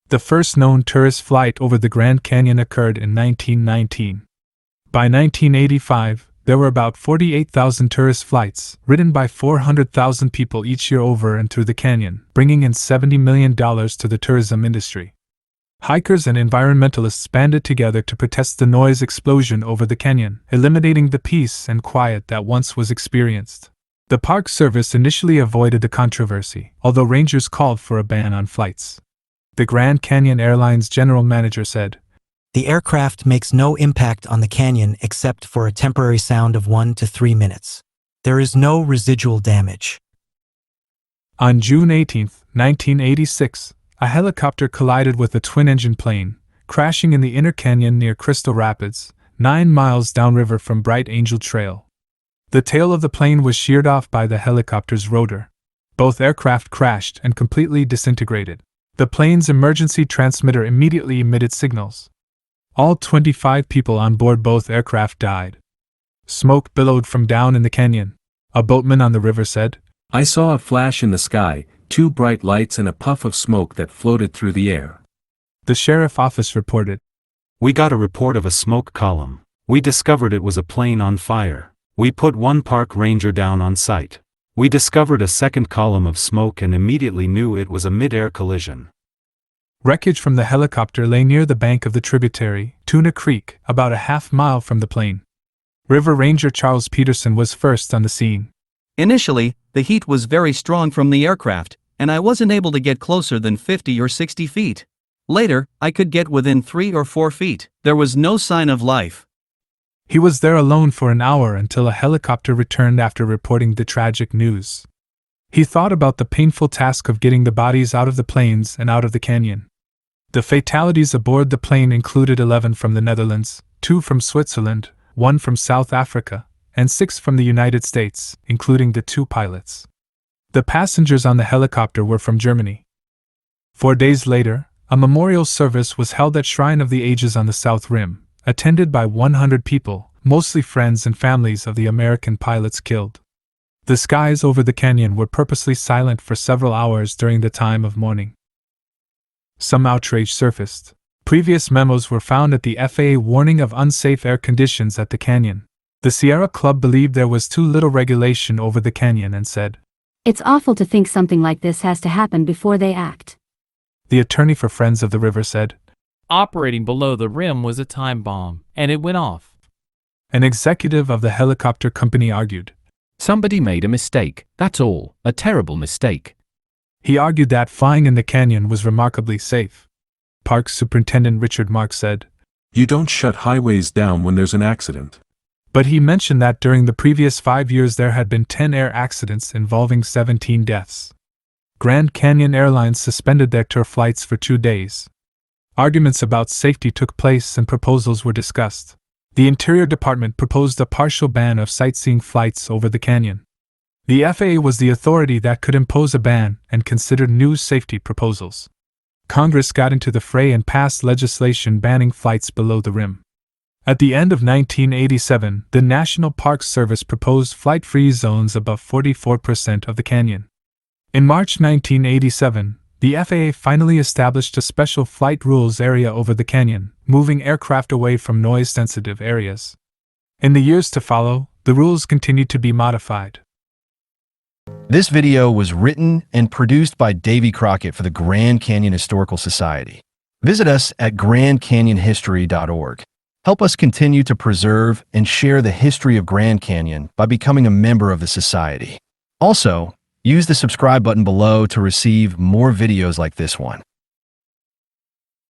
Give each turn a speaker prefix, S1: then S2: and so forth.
S1: The first known tourist flight over the Grand Canyon occurred in 1919. By 1985, there were about 48,000 tourist flights, ridden by 400,000 people each year over and through the canyon, bringing in $70 million to the tourism industry. Hikers and environmentalists banded together to protest the noise explosion over the canyon, eliminating the peace and quiet that once was experienced. The Park Service initially avoided the controversy, although rangers called for a ban on flights. The Grand Canyon Airlines general manager said,
S2: "The aircraft makes no impact on the canyon except for a temporary sound of 1 to 3 minutes. There is no residual damage."
S1: On June 18, 1986, a helicopter collided with a twin-engine plane, crashing in the inner canyon near Crystal Rapids, 9 miles downriver from Bright Angel Trail. The tail of the plane was sheared off by the helicopter's rotor. Both aircraft crashed and completely disintegrated. The plane's emergency transmitter immediately emitted signals. All 25 people on board both aircraft died. Smoke billowed from down in the canyon. A boatman on the river said,
S3: "I saw a flash in the sky, 2 bright lights and a puff of smoke that floated through the air."
S1: The sheriff office reported,
S4: "We got a report of a smoke column. We discovered it was a plane on fire. We put 1 park ranger down on site. We discovered a second column of smoke and immediately knew it was a mid-air collision."
S1: Wreckage from the helicopter lay near the bank of the tributary, Tuna Creek, about a half-mile from the plane. River Ranger Charles Peterson was first on the scene.
S5: "Initially, the heat was very strong from the aircraft, and I wasn't able to get closer than 50 or 60 feet. Later, I could get within 3 or 4 feet. There was no sign of life."
S1: He was there alone for an hour until a helicopter returned after reporting the tragic news. He thought about the painful task of getting the bodies out of the planes and out of the canyon. The fatalities aboard the plane included 11 from the Netherlands, 2 from Switzerland, 1 from South Africa, and 6 from the United States, including the 2 pilots. The passengers on the helicopter were from Germany. 4 days later, a memorial service was held at Shrine of the Ages on the South Rim, attended by 100 people, mostly friends and families of the American pilots killed. The skies over the canyon were purposely silent for several hours during the time of mourning. Some outrage surfaced. Previous memos were found at the FAA warning of unsafe air conditions at the canyon. The Sierra Club believed there was too little regulation over the canyon and said,
S6: "It's awful to think something like this has to happen before they act."
S1: The attorney for Friends of the River said,
S7: "Operating below the rim was a time bomb, and it went off."
S1: An executive of the helicopter company argued,
S8: "Somebody made a mistake, that's all, a terrible mistake."
S1: He argued that flying in the canyon was remarkably safe. Park Superintendent Richard Marks said,
S3: "You don't shut highways down when there's an accident."
S1: But he mentioned that during the previous 5 years there had been 10 air accidents involving 17 deaths. Grand Canyon Airlines suspended their tour flights for 2 days. Arguments about safety took place and proposals were discussed. The Interior Department proposed a partial ban of sightseeing flights over the canyon. The FAA was the authority that could impose a ban and considered new safety proposals. Congress got into the fray and passed legislation banning flights below the rim. At the end of 1987, the National Park Service proposed flight-free zones above 44% of the canyon. In March 1987, the FAA finally established a special flight rules area over the canyon, moving aircraft away from noise-sensitive areas. In the years to follow, the rules continued to be modified.
S9: This video was written and produced by Davy Crockett for the Grand Canyon Historical Society. Visit us at grandcanyonhistory.org. Help us continue to preserve and share the history of Grand Canyon by becoming a member of the Society. Also, use the subscribe button below to receive more videos like this one.